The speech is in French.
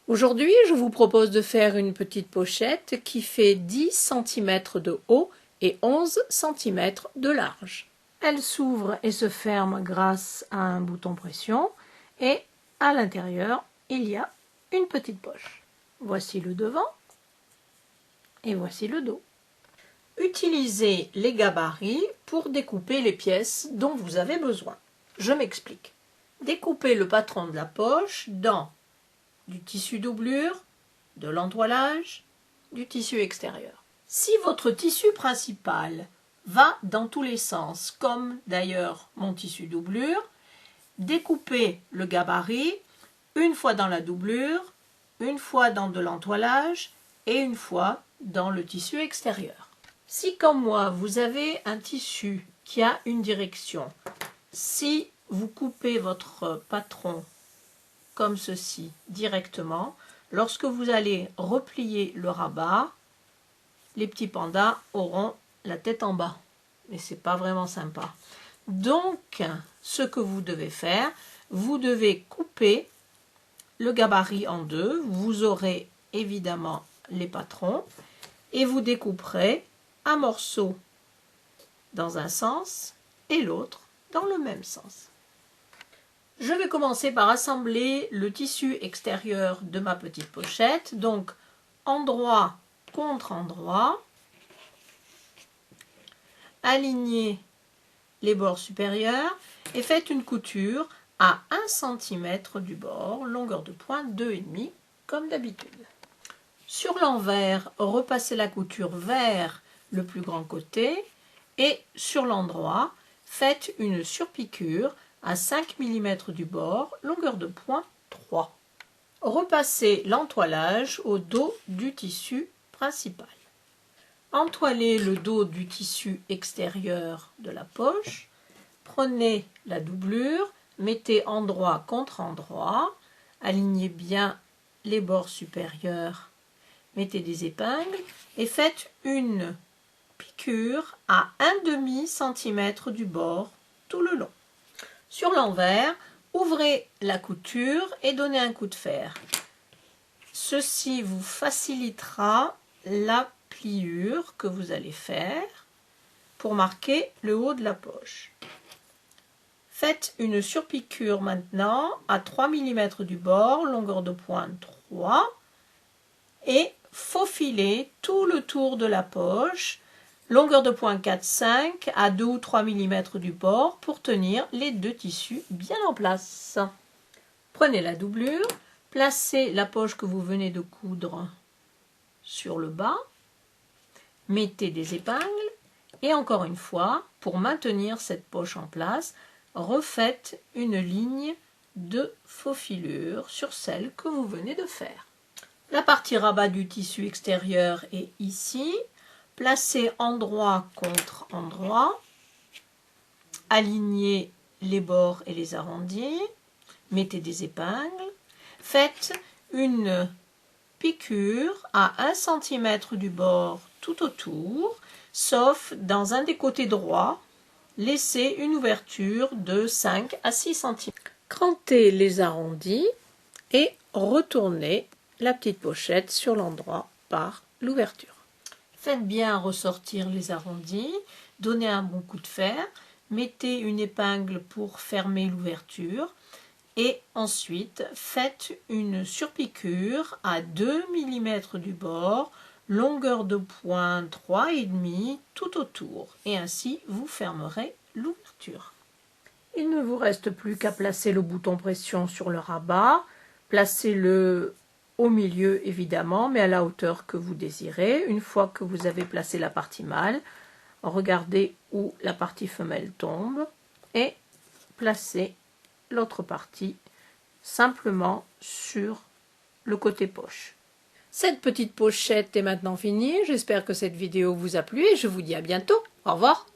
Aujourd'hui, je vous propose de faire une petite pochette qui fait 10 cm de haut et 11 cm de large. Elle s'ouvre et se ferme grâce à un bouton pression et à l'intérieur, il y a une petite poche. Voici le devant et voici le dos. Utilisez les gabarits pour découper les pièces dont vous avez besoin. Je m'explique. Découpez le patron de la poche dans du tissu doublure, de l'entoilage, du tissu extérieur. Si votre tissu principal va dans tous les sens, comme d'ailleurs mon tissu doublure, découpez le gabarit une fois dans la doublure, une fois dans de l'entoilage et une fois dans le tissu extérieur. Si comme moi vous avez un tissu qui a une direction, si vous coupez votre patron comme ceci directement, lorsque vous allez replier le rabat, les petits pandas auront la tête en bas. Mais c'est pas vraiment sympa. Donc, ce que vous devez faire, vous devez couper le gabarit en deux. Vous aurez évidemment les patrons et vous découperez un morceau dans un sens et l'autre dans le même sens. Je vais commencer par assembler le tissu extérieur de ma petite pochette. Donc, endroit contre endroit. Alignez les bords supérieurs et faites une couture à 1 cm du bord, longueur de pointe 2,5 comme d'habitude. Sur l'envers, repassez la couture vers le plus grand côté et sur l'endroit, faites une surpiqûre à 5 mm du bord, longueur de pointe 3. Repassez l'entoilage au dos du tissu principal. Entoilez le dos du tissu extérieur de la poche. Prenez la doublure, mettez endroit contre endroit, alignez bien les bords supérieurs, mettez des épingles et faites une piqûre à 1,5 cm du bord tout le long. Sur l'envers, ouvrez la couture et donnez un coup de fer. Ceci vous facilitera la pliure que vous allez faire pour marquer le haut de la poche. Faites une surpiqûre maintenant à 3 mm du bord, longueur de pointe 3 et faufilez tout le tour de la poche, longueur de pointe 4-5 à 2 ou 3 mm du bord pour tenir les deux tissus bien en place. Prenez la doublure, placez la poche que vous venez de coudre sur le bas, mettez des épingles et encore une fois, pour maintenir cette poche en place, refaites une ligne de faufilure sur celle que vous venez de faire. La partie rabat du tissu extérieur est ici. Placez endroit contre endroit, alignez les bords et les arrondis, mettez des épingles, faites une piqûre à 1 cm du bord tout autour, sauf dans un des côtés droits, laissez une ouverture de 5 à 6 cm. Crantez les arrondis et retournez la petite pochette sur l'endroit par l'ouverture. Faites bien ressortir les arrondis, donnez un bon coup de fer, mettez une épingle pour fermer l'ouverture et ensuite faites une surpiqûre à 2 mm du bord, longueur de pointe 3,5 tout autour et ainsi vous fermerez l'ouverture. Il ne vous reste plus qu'à placer le bouton pression sur le rabat, placez-le au milieu évidemment, mais à la hauteur que vous désirez. Une fois que vous avez placé la partie mâle, regardez où la partie femelle tombe et placez l'autre partie simplement sur le côté poche. Cette petite pochette est maintenant finie. J'espère que cette vidéo vous a plu et je vous dis à bientôt. Au revoir.